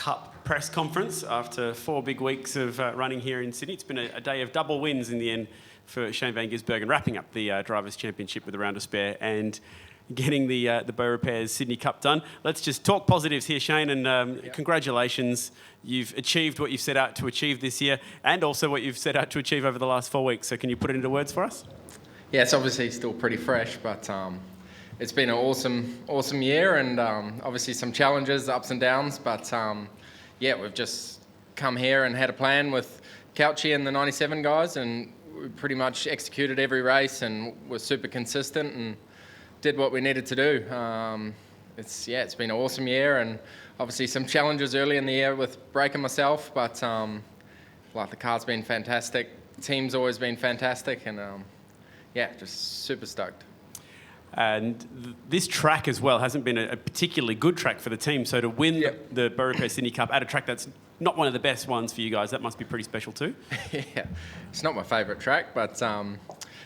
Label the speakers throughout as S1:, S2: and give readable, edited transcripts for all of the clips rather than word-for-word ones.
S1: Cup press conference after 4 big weeks of running here in Sydney. It's been a day of double wins in the end for Shane van Gisbergen, wrapping up the Drivers' Championship with a round to spare and getting the Beaurepaires Sydney Cup done. Let's just talk positives here, Shane, and congratulations. You've achieved what you've set out to achieve this year and also what you've set out to achieve over the last 4 weeks. So can you put it into words for us?
S2: Yeah, it's obviously still pretty fresh, but it's been an awesome year, and obviously some challenges, ups and downs, but yeah, we've just come here and had a plan with Couchy and the 97 guys, and we pretty much executed every race and were super consistent and did what we needed to do. It's been an awesome year, and obviously some challenges early in the year with breaking myself, but the car's been fantastic, the team's always been fantastic, and just super stoked.
S1: And this track as well hasn't been a particularly good track for the team. So to win the Beaurepaires Sydney Cup at a track that's not one of the best ones for you guys, that must be pretty special too.
S2: Yeah, it's not my favourite track, but it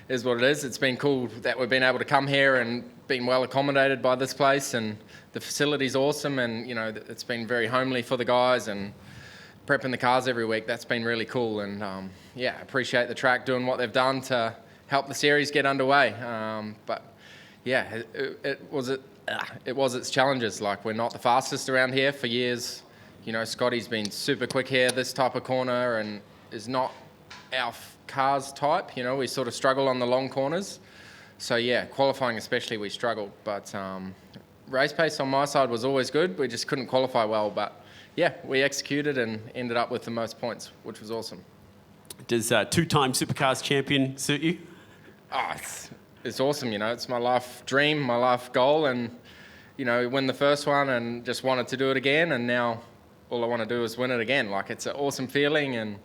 S2: is what it is. It's been cool that we've been able to come here and been well accommodated by this place, and the facility's awesome, and it's been very homely for the guys, and prepping the cars every week, that's been really cool, and appreciate the track doing what they've done to help the series get underway. But yeah, it was its challenges. Like, we're not the fastest around here for years. Scotty's been super quick here, this type of corner, and is not our car's type. We sort of struggle on the long corners. So yeah, qualifying especially, we struggled. But race pace on my side was always good. We just couldn't qualify well. But yeah, we executed and ended up with the most points, which was awesome.
S1: Does two-time Supercars champion suit you?
S2: Oh, it's awesome, it's my life dream, my life goal, and, win the first one and just wanted to do it again, and now all I want to do is win it again. Like, it's an awesome feeling, and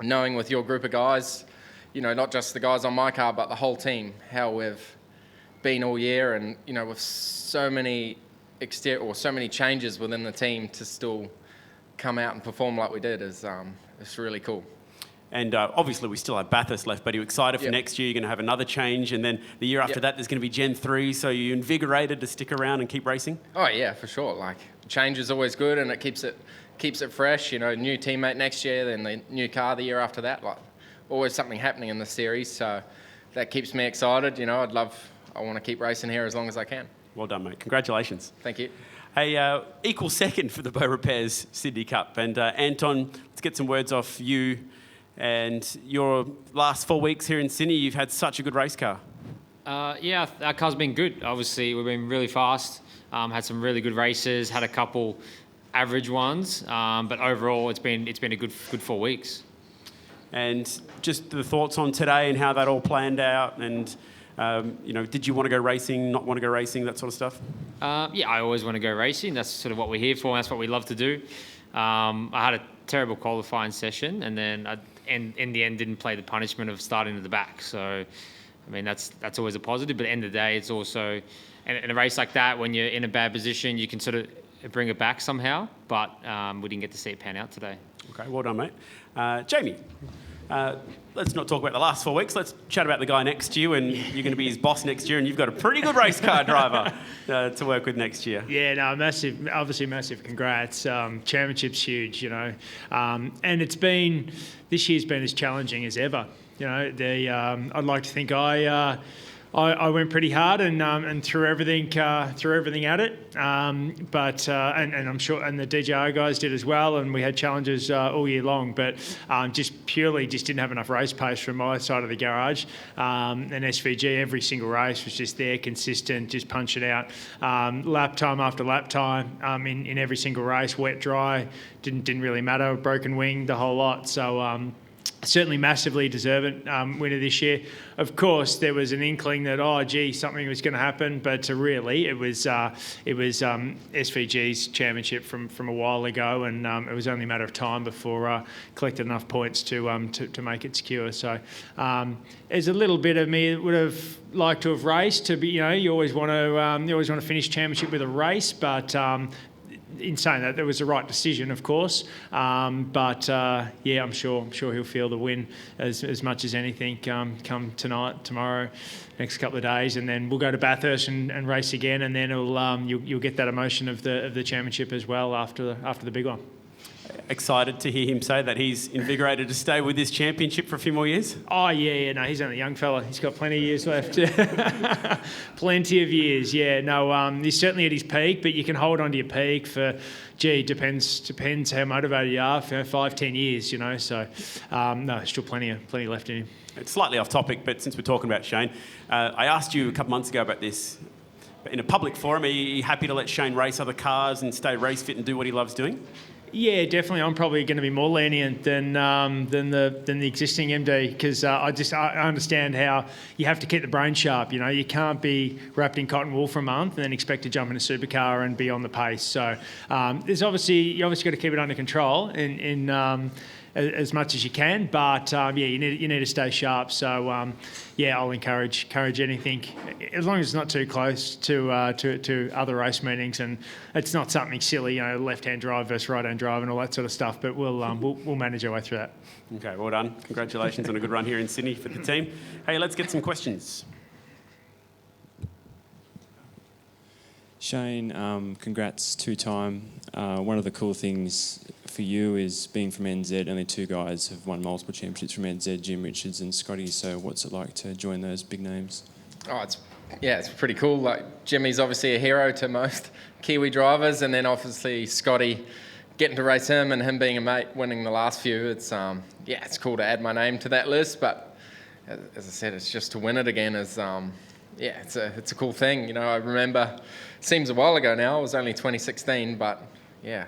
S2: knowing with your group of guys, not just the guys on my car, but the whole team, how we've been all year, and, with so many changes within the team to still come out and perform like we did is it's really cool.
S1: And obviously we still have Bathurst left, but are you excited for next year? You're going to have another change, and then the year after that there's going to be Gen 3, so you're invigorated to stick around and keep racing?
S2: Oh yeah, for sure. Like, change is always good, and it keeps it fresh. New teammate next year, then the new car the year after that. Like, always something happening in the series, so that keeps me excited. I want to keep racing here as long as I can.
S1: Well done, mate. Congratulations.
S2: Thank you.
S1: Hey, equal second for the Beaurepaires Sydney Cup, and Anton, let's get some words off you. And your last 4 weeks here in Sydney, you've had such a good race car.
S3: Yeah, our car's been good. Obviously, we've been really fast. Had some really good races. Had a couple average ones, but overall, it's been a good 4 weeks. And just the thoughts on today and how that all planned out, and did you want to go racing, not want to go racing, that sort of stuff? Yeah, I always want to go racing. That's sort of what we're here for. And that's what we love to do. I had a terrible qualifying session, and then in the end didn't play the punishment of starting at the back. So, I mean, that's always a positive. But at the end of the day, it's also, in a race like that, when you're in a bad position, you can sort of bring it back somehow. But we didn't get to see it pan out today.
S1: Okay, well done, mate. Jamie, let's not talk about the last 4 weeks. Let's chat about the guy next to you, and you're going to be his boss next year, and you've got a pretty good race car driver to work with next year.
S4: Yeah, no, massive, obviously massive congrats. Championship's huge, and this year's been as challenging as ever. I'd like to think I went pretty hard and threw everything at it, but I'm sure, and the DJR guys did as well, and we had challenges all year long, but just didn't have enough race pace from my side of the garage. And SVG, every single race was just there, consistent, just punch it out, lap time after lap time, in every single race, wet, dry, didn't really matter, broken wing, the whole lot. So certainly massively deserved winner this year. Of course, there was an inkling that, something was going to happen, but really it was SVG's championship from a while ago, and it was only a matter of time before collected enough points to make it secure. So there's a little bit of me that would have liked to have raced. You always want to finish championship with a race, but in saying that, that was the right decision, of course. But I'm sure he'll feel the win as much as anything come tonight, tomorrow, next couple of days, and then we'll go to Bathurst and race again, and then you'll get that emotion of the championship as well after the big one.
S1: Excited to hear him say that he's invigorated to stay with this championship for a few more years?
S4: Oh, yeah, no, he's only a young fella. He's got plenty of years left. Plenty of years, yeah. No, he's certainly at his peak, but you can hold on to your peak for, depends how motivated you are, for 5-10 years, you know. So, no, still plenty left in him.
S1: It's slightly off topic, but since we're talking about Shane, I asked you a couple months ago about this. In a public forum, are you happy to let Shane race other cars and stay race fit and do what he loves doing?
S4: Yeah, definitely. I'm probably going to be more lenient than the existing MD, because I understand how you have to keep the brain sharp. You know, you can't be wrapped in cotton wool for a month and then expect to jump in a supercar and be on the pace. So you obviously got to keep it under control in as much as you can, but you need to stay sharp. So I'll encourage anything, as long as it's not too close to other race meetings, and it's not something silly, you know, left-hand drive versus right-hand drive and all that sort of stuff. But we'll manage our way through that.
S1: Okay, well done. Congratulations on a good run here in Sydney for the team. Hey, let's get some questions.
S5: Shane, congrats, two-time. One of the cool things for you is being from NZ. Only two guys have won multiple championships from NZ, Jim Richards and Scotty. So what's it like to join those big names?
S2: Oh, it's pretty cool. Like, Jimmy's obviously a hero to most Kiwi drivers, and then obviously Scotty, getting to race him and him being a mate, winning the last few. It's cool to add my name to that list. But as I said, it's just to win it again is it's a cool thing. You know, I remember, it seems a while ago now. It was only 2016, but it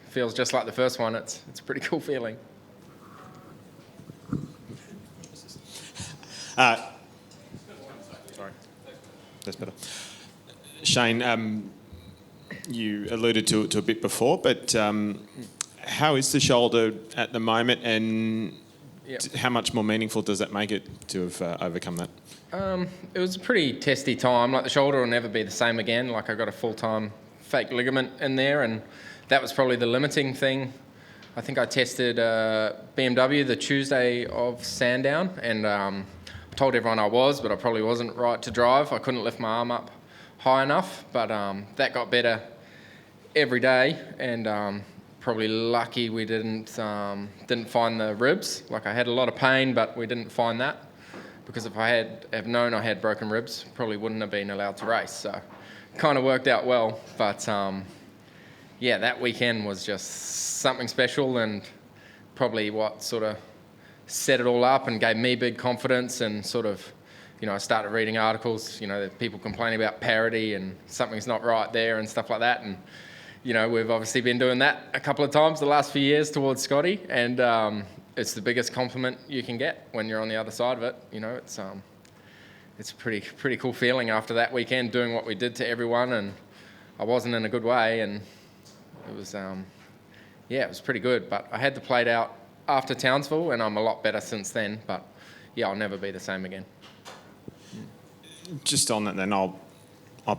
S2: feels just like the first one. It's a pretty cool feeling.
S6: Sorry, that's better. Shane, you alluded to it a bit before, but how is the shoulder at the moment, and how much more meaningful does that make it to have overcome that?
S2: It was a pretty testy time. Like, the shoulder will never be the same again. Like, I got a full-time fake ligament in there, and that was probably the limiting thing. I think I tested BMW the Tuesday of Sandown, and I told everyone I was, but I probably wasn't right to drive. I couldn't lift my arm up high enough, but that got better every day, and probably lucky we didn't find the ribs. Like, I had a lot of pain, but we didn't find that, because if I have known I had broken ribs, probably wouldn't have been allowed to race. So kind of worked out well, but that weekend was just something special, and probably what sort of set it all up and gave me big confidence, and sort of, you know, I started reading articles, you know, that people complaining about parity and something's not right there and stuff like that. And, you know, we've obviously been doing that a couple of times the last few years towards Scotty, and it's the biggest compliment you can get when you're on the other side of it. You know, it's a pretty cool feeling after that weekend, doing what we did to everyone, and I wasn't in a good way, and it was it was pretty good. But I had the plate out after Townsville, and I'm a lot better since then. But I'll never be the same again.
S6: Just on that then, I'll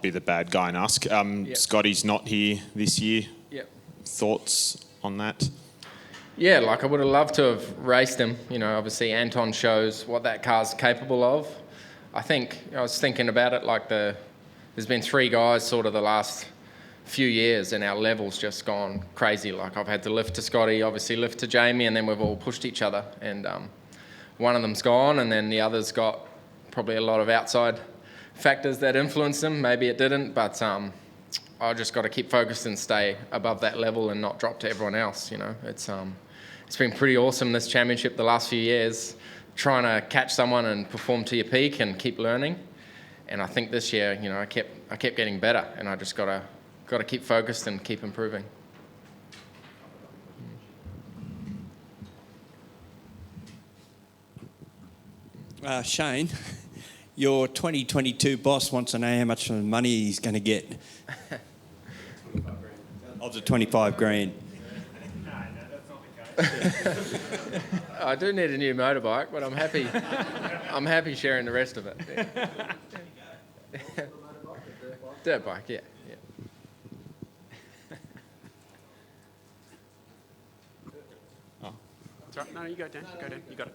S6: be the bad guy and ask. Scotty's not here this year.
S2: Yep.
S6: Thoughts on that?
S2: Yeah, like, I would have loved to have raced him. You know, obviously Anton shows what that car's capable of. I think, I was thinking about it, like, there's been three guys sort of the last few years, and our level's just gone crazy. Like, I've had to lift to Scotty, obviously lift to Jamie, and then we've all pushed each other. And one of them's gone, and then the other's got probably a lot of outside factors that influenced him. Maybe it didn't, but I just got to keep focused and stay above that level and not drop to everyone else. You know, it's been pretty awesome, this championship the last few years, trying to catch someone and perform to your peak and keep learning. And I think this year, you know, I kept getting better, and I just got to keep focused and keep improving.
S7: Shane, your 2022 boss wants to know how much money he's going to get. Of the 25 grand.
S4: No, that's not the case.
S2: I do need a new motorbike, but I'm happy sharing the rest of it. Yeah. Dirt bike, yeah.
S1: That's all right. No, you go, Dan. You go, Dan. You got it.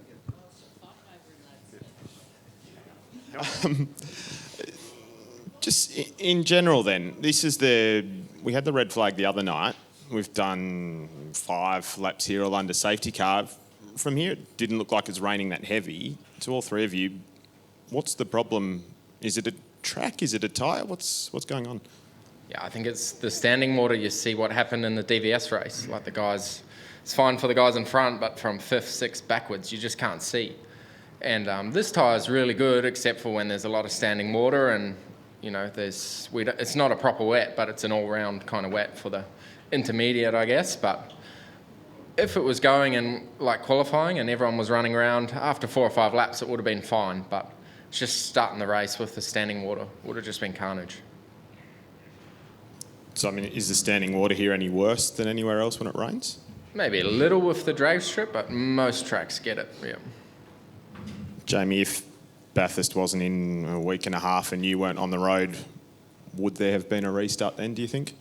S6: Just in general then, we had the red flag the other night. We've done 5 laps here all under safety car. From here, it didn't look like it's raining that heavy. To all 3 of you, what's the problem? Is it a track? Is it a tyre? What's going on?
S2: Yeah, I think it's the standing water. You see what happened in the DVS race. Like the guys, it's fine for the guys in front, but from 5th, 6th backwards, you just can't see. And this tyre is really good, except for when there's a lot of standing water and, you know, it's not a proper wet, but it's an all-round kind of wet for the intermediate, I guess. But if it was going in like qualifying and everyone was running around, after 4 or 5 laps, it would have been fine. But it's just starting the race with the standing water would have just been carnage.
S6: So, I mean, is the standing water here any worse than anywhere else when it rains?
S2: Maybe a little with the drag strip, but most tracks get it, yeah.
S6: Jamie, if Bathurst wasn't in a week and a half and you weren't on the road, would there have been a restart then, do you think?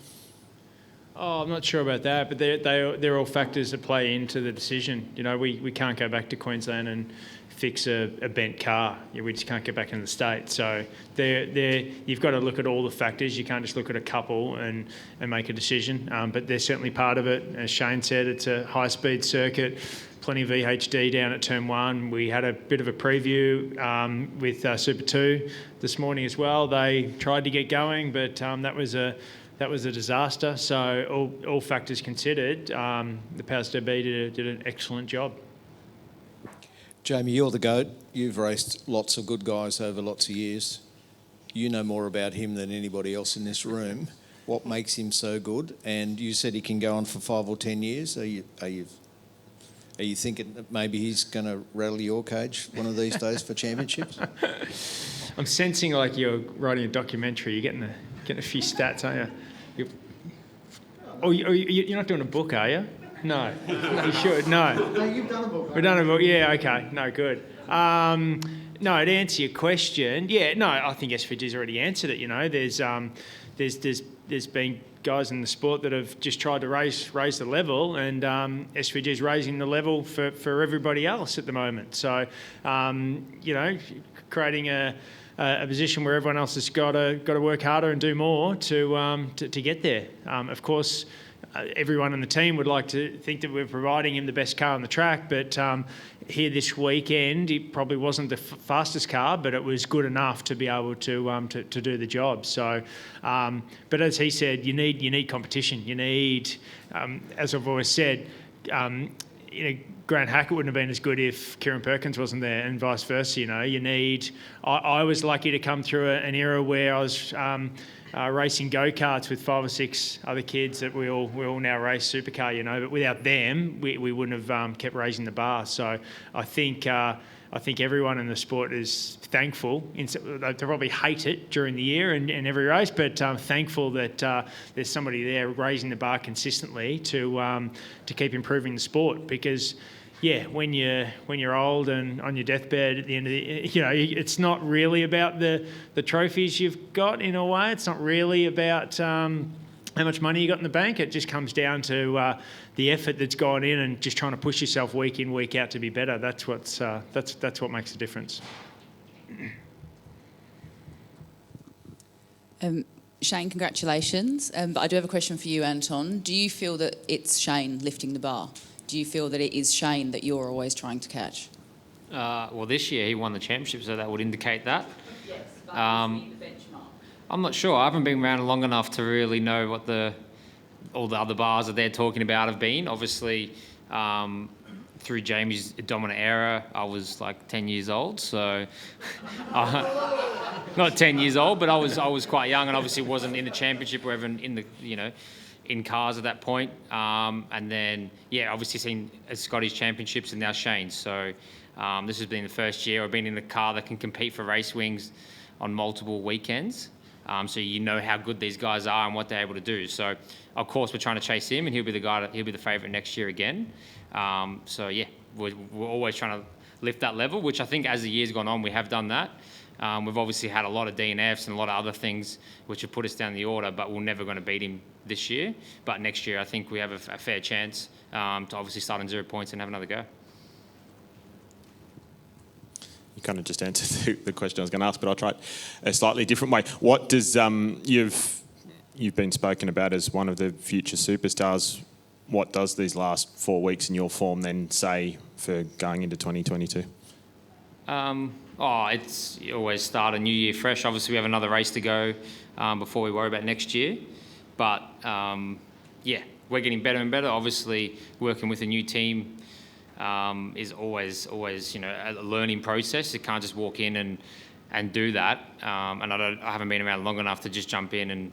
S4: Oh, I'm not sure about that, but they're all factors that play into the decision. You know, we can't go back to Queensland and fix a bent car. We just can't get back in the state. So you've got to look at all the factors. You can't just look at a couple and make a decision. But they're certainly part of it. As Shane said, it's a high-speed circuit. Plenty of VHD down at Turn 1. We had a bit of a preview with Super 2 this morning as well. They tried to get going, but that was a disaster. So all factors considered, the Powers to Be did an excellent job.
S8: Jamie, you're the GOAT. You've raced lots of good guys over lots of years. You know more about him than anybody else in this room. What makes him so good? And you said he can go on for 5 or 10 years. Are you thinking that maybe he's going to rattle your cage one of these days for championships?
S4: I'm sensing like you're writing a documentary. You're getting a few stats, aren't you? You're not doing a book, are you? No. You should. No.
S8: No, you've done a book.
S4: We've done a book. Yeah. Okay. No. Good. No. To answer your question, yeah. No. I think SVG's already answered it. You know, there's been guys in the sport that have just tried to raise the level, and SVG's raising the level for everybody else at the moment. So, you know, creating a position where everyone else has got to work harder and do more to get there. Of course, everyone on the team would like to think that we're providing him the best car on the track, but here this weekend it probably wasn't the fastest car, but it was good enough to be able to do the job. So, but as he said, you need competition. You need, as I've always said, Grant Hackett wouldn't have been as good if Kieran Perkins wasn't there, and vice versa. You know, you need. I was lucky to come through an era where I was racing go-karts with 5 or 6 other kids that we all now race supercar. You know, but without them, we wouldn't have kept raising the bar. So I think everyone in the sport is thankful. They probably hate it during the year and every race, but thankful that there's somebody there raising the bar consistently to keep improving the sport. Because, yeah, when you're old and on your deathbed at the end of the, you know, it's not really about the trophies you've got in a way. It's not really about how much money you got in the bank. It just comes down to the effort that's gone in and just trying to push yourself week in, week out to be better. That's what makes the difference.
S9: Shane, congratulations. But I do have a question for you, Anton. Do you feel that it's Shane lifting the bar? Do you feel that it is Shane that you're always trying to catch?
S3: Well, this year he won the championship, so that would indicate that.
S9: Yes, but the benchmark.
S3: I'm not sure. I haven't been around long enough to really know what all the other bars that they're talking about have been. Obviously, through Jamie's dominant era, I was like 10 years old, so not 10 years old, but I was quite young, and obviously wasn't in the championship or even in the in cars at that point. And then obviously seen Scotty's championships and now Shane's. So this has been the first year I've been in a car that can compete for race wings on multiple weekends. So you know how good these guys are and what they're able to do. So of course we're trying to chase him, and he'll be the favourite next year again. We're always trying to lift that level, which I think as the year's gone on we have done that. We've obviously had a lot of DNFs and a lot of other things which have put us down the order, but we're never going to beat him this year. But next year I think we have a fair chance to obviously start on 0 points and have another go.
S6: you kind of just answered the question I was going to ask, but I'll try it a slightly different way. What does you've been spoken about as one of the future superstars? What does these last 4 weeks in your form then say for going into 2022?
S3: It's you always start a new year fresh. Obviously, we have another race to go before we worry about next year. But we're getting better and better. Obviously, working with a new team is always a learning process. You can't just walk in and do that. And I haven't been around long enough to just jump in and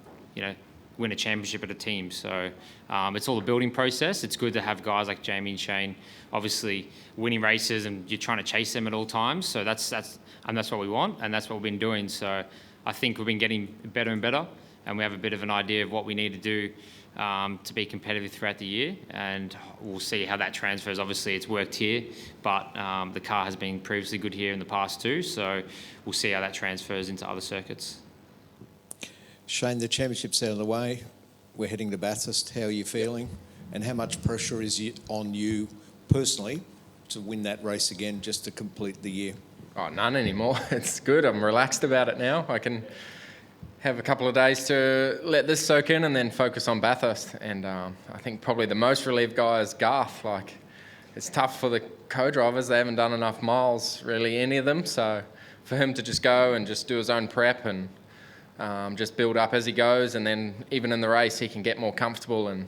S3: win a championship at a team. So it's all a building process. It's good to have guys like Jamie and Shane, obviously winning races, and you're trying to chase them at all times. So that's what we want, and that's what we've been doing. So I think we've been getting better and better, and we have a bit of an idea of what we need to do to be competitive throughout the year, and we'll see how that transfers. Obviously, it's worked here, but the car has been previously good here in the past too. So we'll see how that transfers into other circuits.
S8: Shane, the championship's out of the way. We're heading to Bathurst. How are you feeling? And how much pressure is on you personally to win that race again, just to complete the year?
S2: Oh, none anymore. It's good. I'm relaxed about it now. I can have a couple of days to let this soak in and then focus on Bathurst. And I think probably the most relieved guy is Garth. It's tough for the co-drivers. They haven't done enough miles, really, any of them. So for him to just go and just do his own prep and just build up as he goes, and then even in the race he can get more comfortable and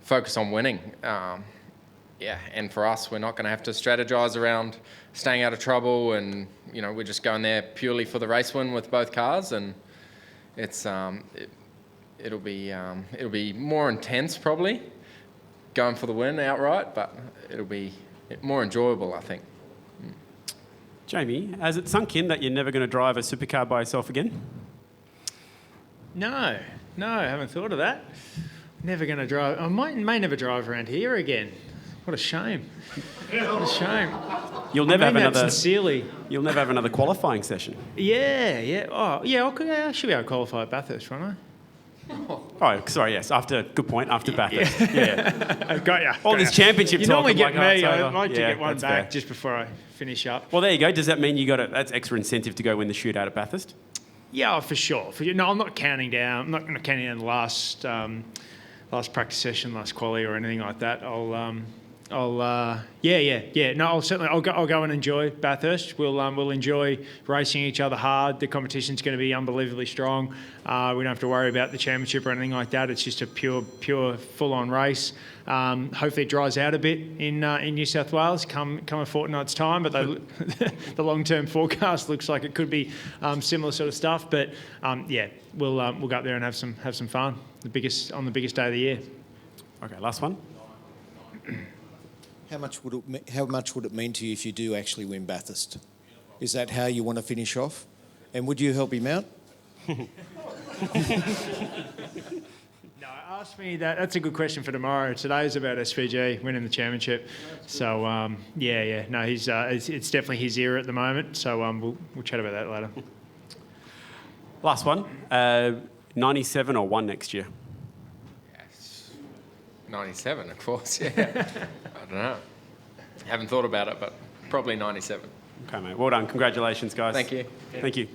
S2: focus on winning. And for us, we're not going to have to strategize around staying out of trouble, and we're just going there purely for the race win with both cars, and it's it'll be more intense probably going for the win outright, but it'll be more enjoyable, I think.
S1: Jamie, has it sunk in that you're never going to drive a supercar by yourself again?
S4: No, I haven't thought of that. Never going to drive. I may never drive around here again. What a shame. What a shame.
S1: You'll never have another.
S4: Sincerely.
S1: You'll never have another qualifying session.
S4: Yeah. Oh, yeah. I should be able to qualify at Bathurst, won't I?
S1: Oh, sorry. Yes. Good point. After Bathurst. Yeah.
S4: I got you.
S1: All this championship
S4: You
S1: talk.
S4: normally get me.
S1: I'd
S4: I'd like to get one back just before I finish up.
S1: Well, there you go. Does that mean that's extra incentive to go win the shootout at Bathurst?
S4: Yeah, for sure. No, I'm not counting down. I'm not going to count down the last practice session, last quali, or anything like that. I'll go and enjoy Bathurst. We'll enjoy racing each other hard. The competition's going to be unbelievably strong. We don't have to worry about the championship or anything like that. It's just a pure, full-on race. Hopefully it dries out a bit in New South Wales come a fortnight's time, but the long-term forecast looks like it could be similar sort of stuff. But we'll go up there and have some fun. The biggest day of the year.
S1: Okay, last one.
S8: How much would it mean to you if you do actually win Bathurst? Is that how you want to finish off? And would you help him out?
S4: No, ask me that. That's a good question for tomorrow. Today's about SVG winning the championship. So no, he's it's definitely his era at the moment. So we'll chat about that later.
S1: Last one. 97 or 1 next year?
S2: 97, of course, yeah. I don't know. Haven't thought about it, but probably 97.
S1: Okay, mate. Well done. Congratulations, guys.
S2: Thank you.
S1: Thank you.